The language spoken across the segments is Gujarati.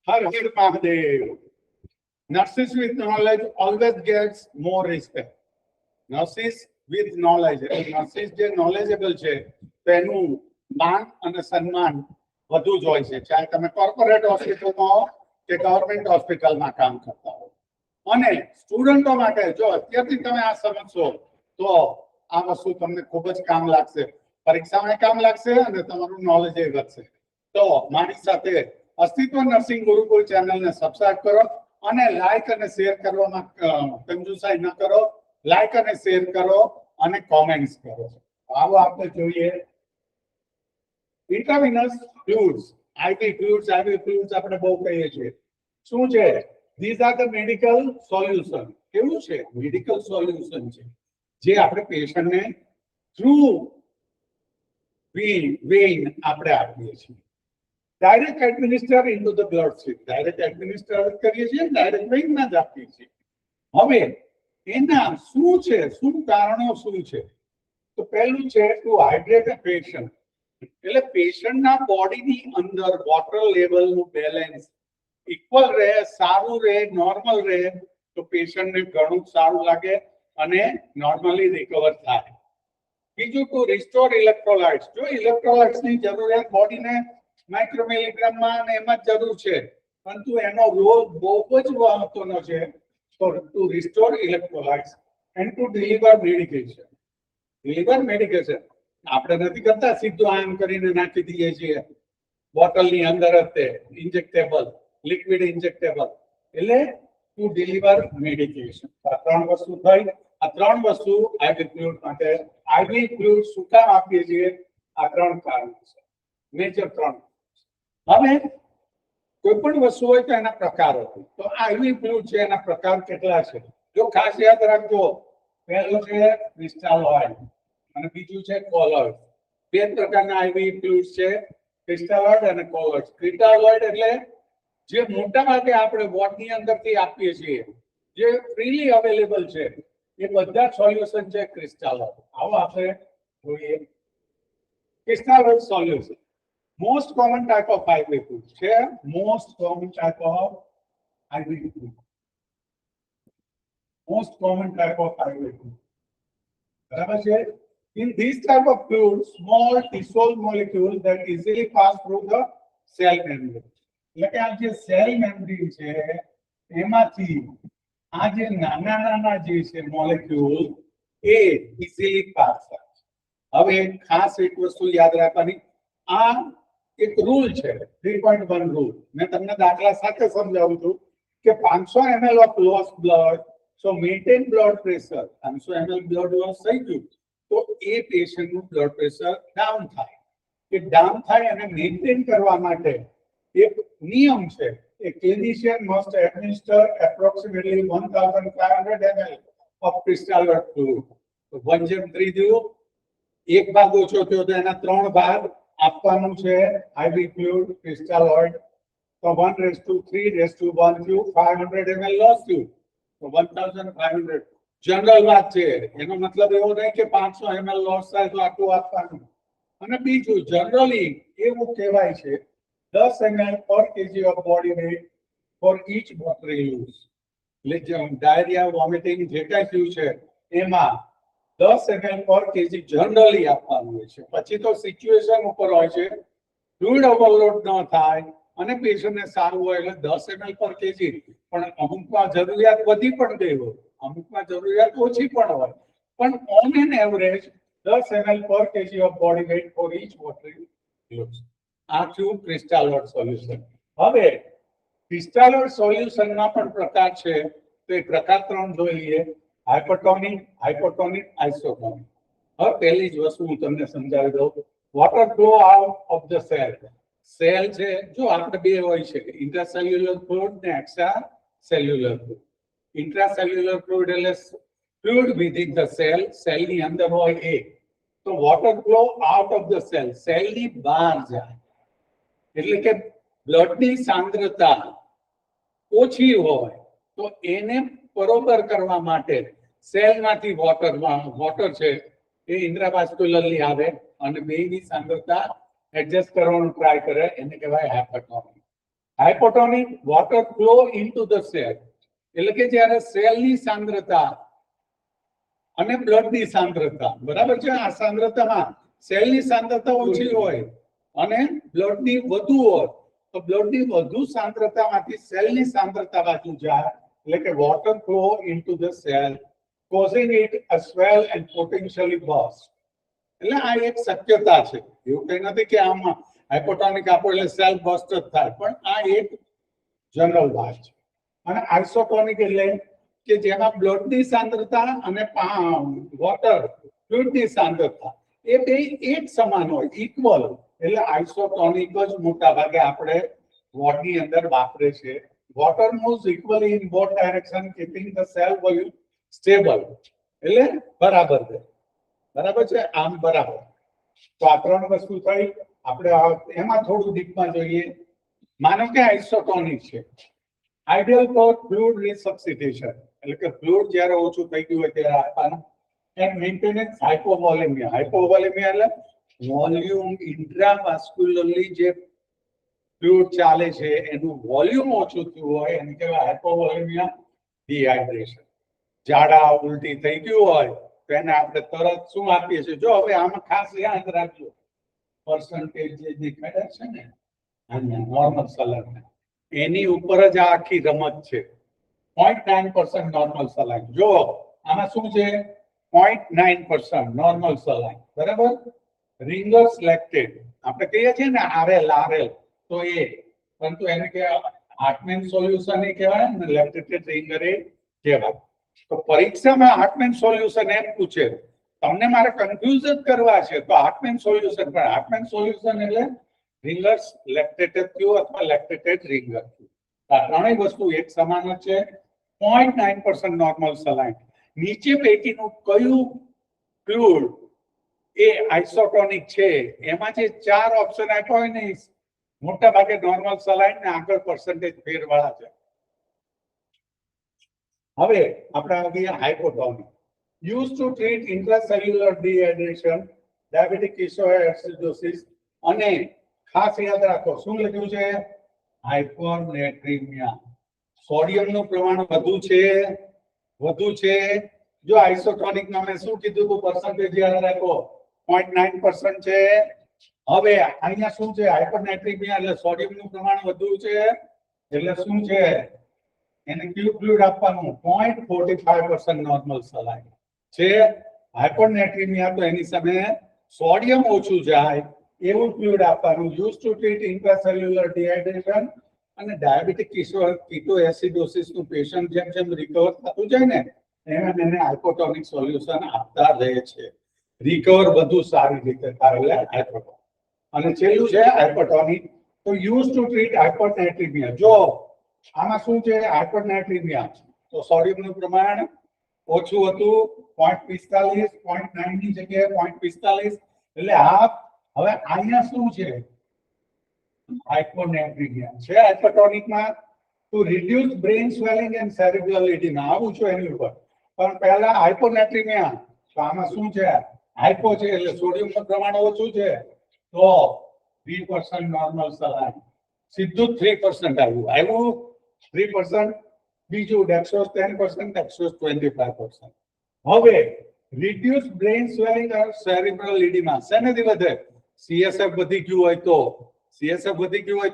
Har Har Mahadev. Nurses with knowledge always gets more respect. Nurses with knowledge, nurses જે knowledgeable છે તેનું માન અને સન્માન વધુ જ હોય છે, ચાહે તમે કોર્પોરેટ હોસ્પિટલમાં હો કે ગવર્મેન્ટ હોસ્પિટલમાં કામ કરતા હો. અને સ્ટુડન્ટો માટે જો અત્યારથી તમે આ સમજશો તો આ વસ્તુ તમને ખૂબ જ કામ લાગશે, પરીક્ષામાં કામ લાગશે અને તમારું નોલેજ એ વધશે. તો મારી સાથે અસ્તિત્વ નર્સિંગ ગુરુકુળ ચેનલને સબસ્ક્રાઇબ કરો અને લાઈક અને શેર કરવામાં કંજુસાઈ ન કરો. લાઈક અને શેર કરો અને કોમેન્ટ્સ કરો. આવો આપણે જોઈએ ઇન્ટ્રાવિનસ ફ્લુઇડ્સ, આઈવી ફ્લુઇડ્સ આપણે બહુ કહીએ છીએ. શું છે? These are the medical solution. કેવું છે? મેડિકલ સોલ્યુશન છે જે આપણે પેશન્ટને થ્રુ વેઇન આપણે આપીએ છીએ. Direct administer into the blood stream, direct administer કરીએ છીએ, ડાયરેક્ટ વેઇનમાં જ આપીએ છીએ. હવે એના શું છે, શું કારણો શું છે? તો પહેલું છે ટુ હાઇડ્રેટ અ પેશન્ટ, એટલે પેશન્ટના બોડીની અંદર વોટર લેવલનું બેલેન્સ ઇક્વલ રહે, સારું રહે, નોર્મલ રહે તો પેશન્ટને ઘણું સારું લાગે અને નોર્મલી રિકવર થાય. બીજું ટુ રિસ્ટોર ઇલેક્ટ્રોલાઇટ્સ. જો ઇલેક્ટ્રોલાઇટ્સની જરૂરિયાત બોડીને માઇક્રો મિલીગ્રામમાં અને એમાં જ જરૂર છે, પરંતુ એનો રોલ બહુ જ મહત્વનો છે. So to restore electrolytes and to deliver medication. Deliver medication. આપણે નથી કરતા સીધું આમ કરીને નાખી દઈએ છીએ બોટલની અંદર જ તે ઇન્જેક્ટેબલ, લિક્વિડ ઇન્જેક્ટેબલ. એટલે ટુ ડિલિવર મેડિકેશન. આ ત્રણ વસ્તુ થઈ. આ ત્રણ વસ્તુ આઈવી ફ્લુઇડ માટે. આઈવી ફ્લુઇડ શું કામ આપીએ છીએ? આ ત્રણ કારણ છે, મેજર ત્રણ. હવે કોઈ પણ વસ્તુ હોય તો એના પ્રકાર હોય. તો આઈવી ફ્લુઇડ છે, એના પ્રકાર કેટલા છે જો ખાસ યાદ રાખજો. પહેલું છે ક્રિસ્ટાલોઇડ અને બીજું છે કોલોઇડ. બે પ્રકારના આઈવી ફ્લુઇડ છે, ક્રિસ્ટાલોઇડ અને કોલોઇડ. ક્રિસ્ટાલોઇડ એટલે જે મોટા ભાગે આપણે વોટની અંદરથી આપીએ છીએ, જે ફ્રીલી અવેલેબલ છે, એ બધા સોલ્યુશન છે ક્રિસ્ટાલોઇડ. આવો આપણે જોઈએ ક્રિસ્ટાલોઇડ solution. Most common type of IV fluid. Share most common type of IV fluid. Most common type of IV fluid. બરાબર છે? In these type of fluids, small dissolved molecules that easily pass through the cell membrane. એટલે કે આ જે સેલ મેમ્બ્રેન છે એમાંથી આ જે નાના નાના જે છે મોલેક્યુલ એ ઇઝીલી પાસ થાય. હવે ખાસ એક વસ્તુ યાદ રાખવાની, આ એક રૂલ છે 3.1 રૂલ. મેં તમને દાખલા સાથે સમજાવું છું કે 500 ml of loss blood, so maintain blood pressure. 500 ml blood loss થઈ ગયું તો એ પેશન્ટનું બ્લડ પ્રેશર ડાઉન થાય. એ ડાઉન થાય અને મેન્ટેન કરવા માટે એક નિયમ છે કે clinician must administer approximately 1500 ml of crystalloid fluid. તો 1:3 દીધું, એક ભાગ ઓછો થયો તો એના 3 ભાગ આપવાનું છે આઈવી ફ્લુઇડ ક્રિસ્ટાલોઇડ. તો 1:3:1 500 ml લોસ થયું તો 1500. જનરલ વાત છે, એનો મતલબ એવો નહીં કે 500 ml લોસ થાય તો આટલું આપવાનું. અને બીજું જનરલી એવું કહેવાય છે 10 ml પર KG of body weight for each water use. એટલે ડાયરિયા, વોમિટિંગ જે કાંઈ થયું છે એમાં 10 ml પર કેજી જનરલી આપવાનું હોય છે. પછી તો સિચ્યુએશન ઉપર હોય છે, ફ્લુઇડ ઓવરલોડ ન થાય અને પેશન્ટને સારું હોય એટલે 10 ml પર કેજી. પણ અમુકમાં જરૂરિયાત વધી પણ ગઈ હોય, અમુકમાં જરૂરિયાત ઓછી પણ હોય, પણ ઓન એન એવરેજ 10 ml પર KG of body weight for each water use. આ થયું ક્રિસ્ટાલોઇડ સોલ્યુશન. હવે ક્રિસ્ટાલોઇડ સોલ્યુશનમાં પણ પ્રકાર છે, તો એ પ્રકાર 3 જોઈ લઈએ. હાઇપરટોનિક, હાઇપોટોનિક, આઇસોટોનિક. હવે પહેલી જ વસ્તુ હું તમને સમજાવી દઉં. Water flow out of the cell. Cell છે, જો આપણે બે હોય છે, ઇન્ટ્રાસેલ્યુલર ફ્લુઇડ ને એક્સ્ટ્રા સેલ્યુલર ફ્લુઇડ. ઇન્ટ્રાસેલ્યુલર ફ્લુઇડ એટલે ફ્લુઇડ વિધિન ધ સેલ, સેલની અંદર હોય એ. તો water flow out of the cell, સેલની બહાર જાય. એટલે કે બ્લડની સાંદ્રતા ઓછી હોય તો એને બરોબર કરવા માટે સેલમાંથી વોટર છે એ ઇન્ટ્રાવાસ્ક્યુલરલી આવે અને બેની સાંદ્રતા એડજસ્ટ કરવાનું ટ્રાય કરે, એને કહેવાય hypertonic. Hypotonic water flow into the cell, એટલે કે જ્યારે સેલની સાંદ્રતા અને બ્લડની સાંદ્રતા બરાબર છે, આ સાંદ્રતામાં સેલની સાંદ્રતા ઓછી હોય અને બ્લડની વધુ હોય તો બ્લડની વધુ સાંદ્રતામાંથી સેલની સાંદ્રતા બાજુ જાય, એટલે કે water flow into the cell causing it a swell and potentially burst. એટલે આ એક શક્યતા છે, એવું કઈ નથી કે આમાં હાઇપોટોનિક આપો એટલે સેલ બર્સ્ટ જ થાય, પણ આ એક જનરલ વાત છે. અને આઇસોટોનિક એટલે કે જેમાં બ્લડની સાંદ્રતા અને વોટર ફ્લુઇડની સાંદ્રતા એ બે એક સમાન હોય, ઇક્વલ, એટલે આઇસોટોનિક જ મોટા ભાગે આપણે વોટની અંદર વાપરે છે. Water moves equally in both direction keeping the cell volume stable, એટલે બરાબર છે, બરાબર છે, આમ બરાબર. તો આ ત્રણ વસ્તુ થઈ. આપણે એમાં થોડું ડીપમાં જોઈએ. માનો કે આઇસોટોનિક છે, આઈડિયલ ફોર ફ્લુઇડ રિસબસ્ટિટ્યુશન, એટલે કે ફ્લુઇડ જ્યારે ઓછું થઈ ગયું હોય ત્યારે આપવાનું, એન્ડ મેન્ટેનન્સ હાઇપોવોલેમિયા. હાઇપોવોલેમિયા એટલે વોલ્યુમ ઇન્ટ્રાવાસ્ક્યુલરલી જે ફ્લુઇડ ચાલે છે એનું વોલ્યુમ ઓછું થયું હોય એને કહેવાય હાઇપોવોલેમિયા. ડિહાઇડ્રેશન, ઝાડા ઉલટી થઈ ગયું હોય તો એને આપણે તરત શું આપીએ છીએ? જો હવે આમાં ખાસ યાદ રાખજો, પર્સન્ટેજ જે દેખાય છે ને અહીંયા નોર્મલ સલાડ, એની ઉપર જ આ આખી રમત છે. 0.9% નોર્મલ સલાડ. જો આમાં શું છે? 0.9% નોર્મલ સલાડ, બરાબર. રિંગર્સ લેક્ટેટ આપણે કહીએ છીએ ને આરએલ, તો એ, પરંતુ એને કે હાર્ટમેન સોલ્યુશન એ કહેવાય ને લેક્ટેટેડ રિંગર એ કહેવાય. તો પરીક્ષામાં હાર્ટમેન સોલ્યુશન એમ પૂછે, તમને મારે કન્ફ્યુઝ જ કરવા છે તો હાર્ટમેન સોલ્યુશન, પણ હાર્ટમેન સોલ્યુશન એટલે રિંગર્સ લેક્ટેટેડ થયું અથવા લેક્ટેટેડ રિંગર થયું. આ ત્રણેય વસ્તુ એક સમાન જ છે. 0.9% નોર્મલ સલાઇન. નીચે પૈકીનું કયું ફ્લુઇડ એ આઇસોટોનિક છે? એમાં જે ચાર ઓપ્શન આપ્યા હોય ને મોટા ભાગે નોર્મલ સલાઇન ને આગળ પર્સન્ટેજ ફેરવાળા છે. હવે આપણે આવીએ hypotonic. Use to treat intracellular dehydration, diabetic ketoacidosis, અને ખાસ યાદ રાખો શું લખ્યું છે? હાઇપરનેટ્રીમિયા. સોડિયમનું પ્રમાણ વધુ છે. જો આઇસોટોનિકમાં મેં શું કીધું હતું? પર્સન્ટેજ યાદ રાખો, 0.9% છે. હવે અહીંયા શું છે? હાઇપરનેટ્રીમિયા એટલે સોડિયમનું પ્રમાણ વધુ છે, એટલે શું છે? એને કયું ફ્લુઇડ આપવાનું? 0.45% નોર્મલ સલાઇન છે. હાઇપરનેટ્રીમિયા તો એની સામે સોડિયમ ઓછું જાય એવું ફ્લુઇડ આપવાનું. Use to treat intracellular dehydration અને ડાયાબિટીક કિટોએસિડોસિસ નું પેશન્ટ જેમ જેમ રિકવર થતું જાય ને એમ એને હાઇપોટોનિક સોલ્યુશન આપતા રહે છે. રિકવર વધુ સારી રીતે થાય એટલે હાઇપોટોનિક. અને છેલ્લું છે હાઇપોટોનિક. તો યુઝ ટુ ટ્રીટ હાઇપરનેટ્રીમિયા. જો આમાં શું છે? હાઇપરનેટ્રીમિયા તો સોડિયમનું પ્રમાણ ઓછું હતું, 0.45, 0.9 ની જગ્યાએ 0.45, એટલે હાફ. હવે અહીંયા શું છે? હાઇપોનેટ્રીમિયા છે હાઇપરટોનિકમાં. To reduce brain swelling and cerebral oedema, આવું છે એની ઉપર. પણ પહેલા હાઇપોનેટ્રીમિયા, તો આમાં શું છે? હાઇપો છે એટલે સોડિયમનું પ્રમાણ ઓછું છે, તો 3% નોર્મલ સલાઇન. સીધું 3% આવ્યું 3%. બીજું ડેક્સોસ 10%, ડેક્સોસ 25%. હવે રિડ્યુસ બ્રેન સ્વેલિંગ ઓર સેરેબ્રલ એડિમા શેનાથી વધે? સીએસએફ વધી ગયું હોય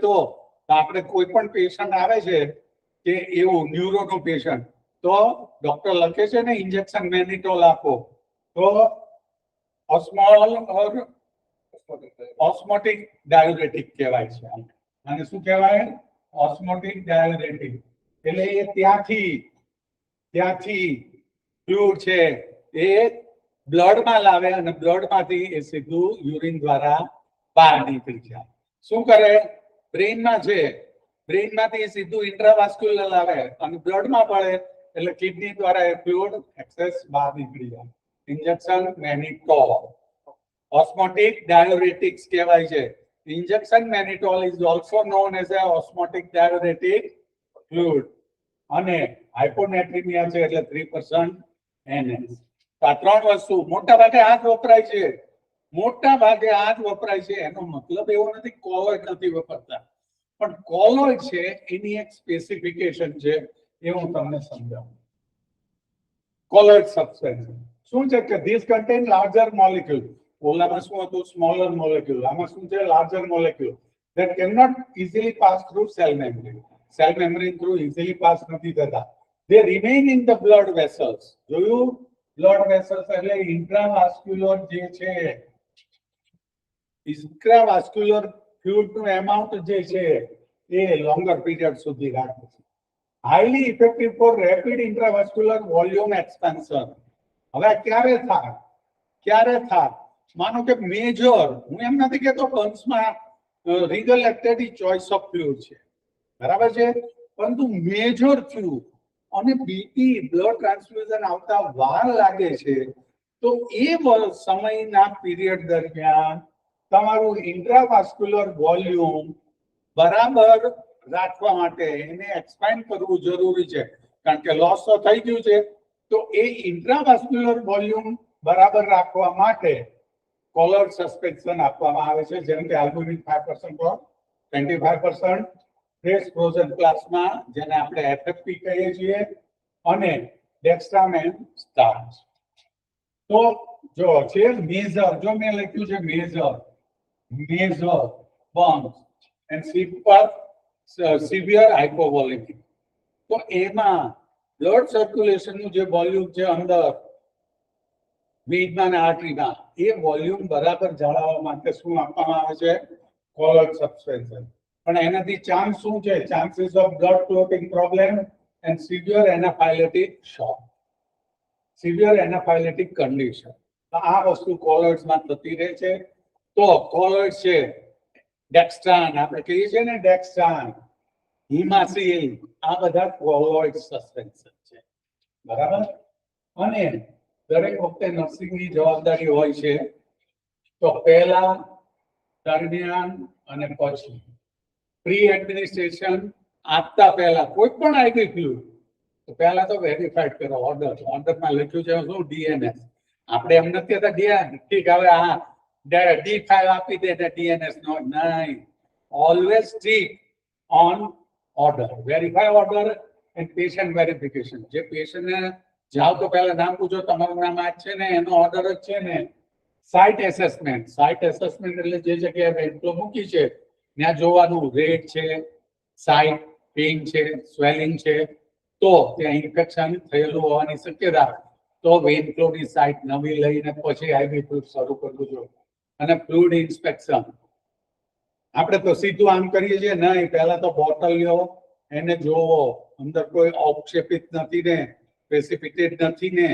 તો. આપણે કોઈ પણ પેશન્ટ આવે છે કે એવું ન્યુરોનો પેશન્ટ, તો ડોક્ટર લખે છે ને ઇન્જેક્શન મેનિટોલ આપો, તો ઓસ્મોટિક ડાયુરેટિક કહેવાય છે. અને શું કહેવાય? Osmotic diuretic. એટલે એ ત્યાંથી ફ્લુઇડ છે એ બ્લડમાં લાવે અને બ્લડમાંથી એ સીધું યુરિન દ્વારા બહાર નીકળી જાય. શું કરે? બ્રેઇનમાં છે, બ્રેઇનમાંથી સીધું ઇન્ટ્રાવાસ્ક્યુલર લાવે અને બ્લડમાં પડે એટલે કિડની દ્વારા એ ફ્લુઇડ એક્સેસ બહાર નીકળી જાય. ઇન્જેક્શન મેનિટોલ ઓસ્મોટિક ડાયુરેટિક્સ કહેવાય છે. Injection mannitol is also known as a osmotic diuretic fluid. અને હાઇપોનેટ્રીમિયા છે એટલે 3% NS. આ ત્રણ વસ્તુ મોટા ભાગે આ જ વપરાય છે. એનો મતલબ એવો નથી કોવર્ટ નથી વાપરતા, પણ કોલોઇડ છે એની એક સ્પેસિફિકેશન છે, એ હું તમને સમજાવું. કોલોઇડ સબસ્ટેન્સ શું છે કે ધીસ કન્ટેન લાર્જર મોલેક્યુલ. ઓલામાં શું હતું? Smaller molecule. આમાં શું છે? Larger molecule that cannot easily pass through cell membrane. Cell membrane through easily pass નથી થતા. They remain in the blood vessels. જોયું? blood vessels એટલે ઇન્ટ્રાવાસ્ક્યુલર જે છે, ઇન્ટ્રાવાસ્ક્યુલર ફ્લુઇડ નું એમાઉન્ટ જે છે એ લોંગર પીરિયડ સુધી રાખે છે. Highly effective for rapid intravascular volume expansion. હવે ક્યારે થાય? ક્યારે થાય? માનો કે મેજર, હું એમ નથી કહેતો બંસમાં રીગલ એક્ટેડ ચોઇસ ઓફ ફ્લુઇડ છે, બરાબર છે, પરંતુ મેજર ફ્લુઇડ અને બીપી બ્લડ ટ્રાન્સફ્યુઝન આવતા વાર લાગે છે, તો એ સમયના પીરિયડ દરમિયાન તમારું ઇન્ટ્રાવાસ્ક્યુલર વોલ્યુમ બરાબર રાખવા માટે એને એક્સપાન્ડ કરવું જરૂરી છે, કારણ કે લોસ તો થઈ ગયું છે. તો એ ઇન્ટ્રાવાસ્ક્યુલર વોલ્યુમ બરાબર રાખવા માટે કોલોઇડ સસ્પેન્શન આપવામાં આવે છે, જેમ કે આલ્બુમિન 5% પર 25% ફ્રેશ ફ્રોઝન પ્લાઝમા, જેને આપણે એફએફપી કહીએ છીએ, અને ડેક્સ્ટ્રામેન સ્ટાર્ચ. તો જો છે મેજર, જો મેં લખ્યું છે મેજર બમ્સ એન્ડ સિવિયર હાઇપોવોલેમિક, તો એમાં બ્લડ સર્ક્યુલેશન નું જે વોલ્યુમ છે અંદર વેઇનમાં અને આર્ટરીમાં, એ વોલ્યુમ બરાબર જાળવવા માટે શું આપવામાં આવે છે? કોલોઇડ સબસ્ટેન્શન. પણ એનાથી ચાન્સ શું છે? Chances of blood clotting problem and severe anaphylactic shock, severe anaphylactic condition. આ વસ્તુ કોલોઇડ્સમાં થતી રહે છે. તો કોલોઇડ છે, ડેક્સ્ટ્રાન આપણે કહીએ છીએ ને, ડેક્સ્ટ્રાન, હિમાસીલ, આ બધા કોલોઇડ સસ્પેન્શન છે, બરાબર. અને દરેક વખતે નર્સિંગની જવાબદારી હોય છે, તો પહેલા, દરમિયાન અને પછી પ્રી એડમિનિસ્ટ્રેશન આપતા પહેલા કોઈ પણ આઈવી ફ્લુઇડ તો પહેલા તો વેરીફાઈડ કરો. ઓર્ડરમાં લખ્યું છે શું? ડીએનએસ. આપણે એમ નથી કહેતા ઠીક હવે હા D5 આપી દે ડીએનએસ નો, નહીં. Always stick on order, verify order and patient verification. જે પેશન્ટને જાઓ તો પહેલા નામ પૂછો, તમારું નામ આ છે ને, એનો ઓર્ડર જ છે ને. Site assessment. સાઇટ એસેસમેન્ટ એટલે જે જગ્યાએ વેન્ટલો મૂકી છે ત્યાં જોવાનું રેટ છે, સાઇટ પેઇન છે, સ્વેલિંગ છે, તો ત્યાં ઇન્ફેક્શન થયેલું હોવાની શક્યતા, તો વેન્ટલોની સાઇટ નવી લઈને પછી આઈવી ફ્લુઇડ શરૂ કરવું જોઈએ. અને ફ્લુઇડ ઇન્સ્પેક્શન આપણે તો સીધું આમ કરીએ છીએ નહીં, પહેલા તો બોટલ લ્યો, એને જોવો અંદર કોઈ ઔક્ષેપિત નથી ને, પ્રેસિપિટેટ નથી ને,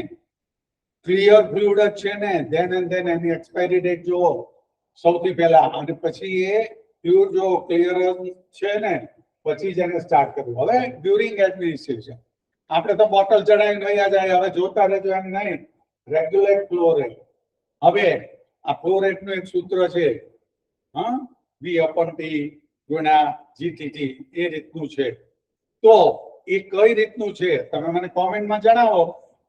ક્લિયર ફ્લુઇડ જ છે ને, ધેન એની એક્સપાયરી ડેટ જોવો સૌથી પહેલા, અને પછી એ ફ્લુઇડ જો ક્લિયર છે ને પછી જ એને સ્ટાર્ટ કરવું. હવે ડ્યુરિંગ એડમિનિસ્ટ્રેશન આપણે તો બોટલ ચડાવીને રહ્યા જાય, હવે જોતા રહેજો એમ નહીં. Regulate flow rate. હવે આ ફ્લો રેટનું એક સૂત્ર છે, હા, V/T ગુણ્યા GTT, એ રીતનું છે. તો એ કઈ રીતનું છે તમે મને કોમેન્ટમાં જણાવો.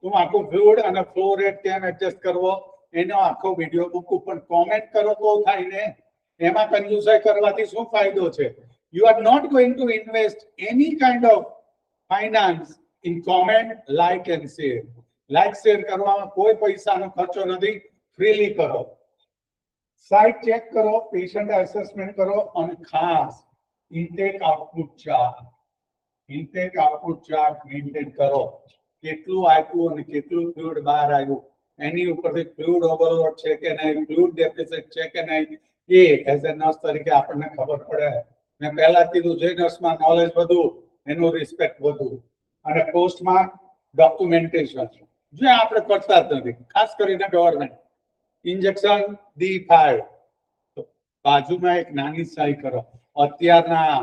હું આખું ફ્લુઇડ અને ફ્લો રેટ કેમ એડજસ્ટ કરવો એનો આખો વિડીયો મૂકું, પણ કોમેન્ટ કરો તો થાય ને. એમાં કંજુસાઈ કરવાથી શું ફાયદો છે? You are not going to invest any kind of finance in comment, like and share. Like share કરવામાં કોઈ પૈસાનો ખર્ચો નથી, ફ્રીલી કરો. સાઇટ ચેક કરો, પેશન્ટ એસેસમેન્ટ કરો, અને ખાસ ઇન્ટેક આઉટપુટ ચાર્ટ મેન્ટેન કરો. કેટલું આપ્યું અને કેટલું ફ્લુઇડ બહાર આવ્યું એની ઉપરથી ફ્લુઇડ ઓવરલોડ છે કે નહીં, ફ્લુઇડ ડેફિસિટ છે કે નહીં, એ એઝ એ નર્સ તરીકે આપણને ખબર પડે. મેં પહેલા કીધું, જે નર્સમાં નોલેજ વધુ એનું રિસ્પેક્ટ વધુ. અને પોસ્ટમાં ડોક્યુમેન્ટેશન જે આપણે કરતા જ નથી, ખાસ કરીને ગવર્મેન્ટ. ઇન્જેક્શન D5 બાજુમાં એક નાની સહી કરો. અત્યારના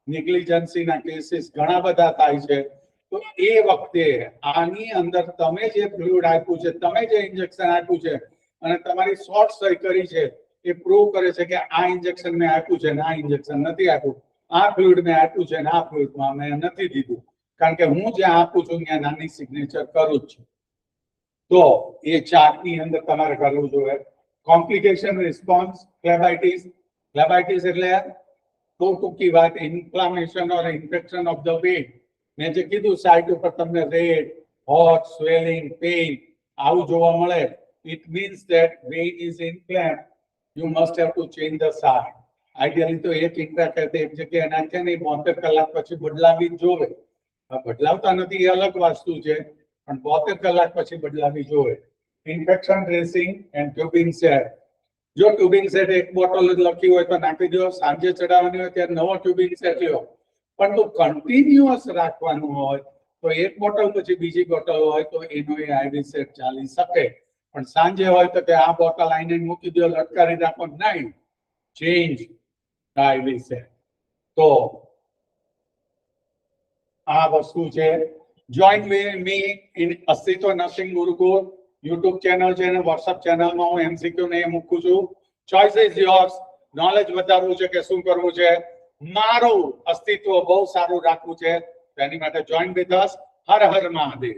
નેગ્લિજન્સીના કેસીસ ઘણા બધા થાય છે, તો એ વખતે આની અંદર તમે જે ફ્લુઇડ આપ્યું છે, તમે જે ઇન્જેક્શન આપ્યું છે અને તમારી શોર્ટ સહી કરી છે, એ પ્રૂવ કરે છે કે આ ઇન્જેક્શન મેં આપ્યું છે ને આ ઇન્જેક્શન નથી આપ્યું, આ ફ્લુઇડ મેં આપ્યું છે ને આ ફ્લુઇડમાં મેં નથી દીધું. કારણ કે હું જ્યાં આપું છું ત્યાં નાની સિગ્નેચર કરું જ છું. તો એ ચાર્ટની અંદર તમારે કરવું જોઈએ. કોમ્પ્લિકેશન રિસ્પોન્સ, ફ્લેબાઇટિસ એટલે બહુ ટૂંકી વાત, inflammation or infection of the vein. મેં જે કીધું સાઇટ ઉપર તમને રેડ, હોટ, સ્વેલિંગ, પેઇન આવું જોવા મળે, it means that vein is inflamed. You must have to change the side. Ideally તો એક ઇન્ટ્રાકેટ એક જગ્યાએ નાખે ને 72 કલાક પછી બદલાવી જ જોવે. બદલાવતા નથી એ અલગ વસ્તુ છે, પણ 72 કલાક પછી બદલાવી જોવે. Infection dressing and tubing set. જો ટ્યુબિંગ સેટ એક બોટલ જ લખી હોય તો નાખી દો, સાંજે ચડાવવાની હોય ત્યારે નવો ટ્યુબિંગ સેટ લ્યો. પણ તો કન્ટિન્યુઅસ રાખવાનું હોય તો એક બોટલ પછી બીજી બોટલ હોય તો એનો એ આઈવી સેટ ચાલી શકે. પણ સાંજે હોય તો કે આ બોટલ આઈને મૂકી દો, લટકાવી રાખો, નહીં, ચેન્જ આઈવી સેટ. તો આ વસ્તુ છે. જોઈન મી ઇન અસ્તિત્વ નર્સિંગ ગુરુકુળ યુટ્યુબ ચેનલ છે અને વોટ્સઅપ ચેનલમાં હું એમસીક્યુ ને એ મૂકું છું. Choice is yours. નોલેજ વધારવું છે કે શું કરવું છે, મારું અસ્તિત્વ બહુ સારું રાખવું છે, તેની માટે join with us. Har Har Mahadev.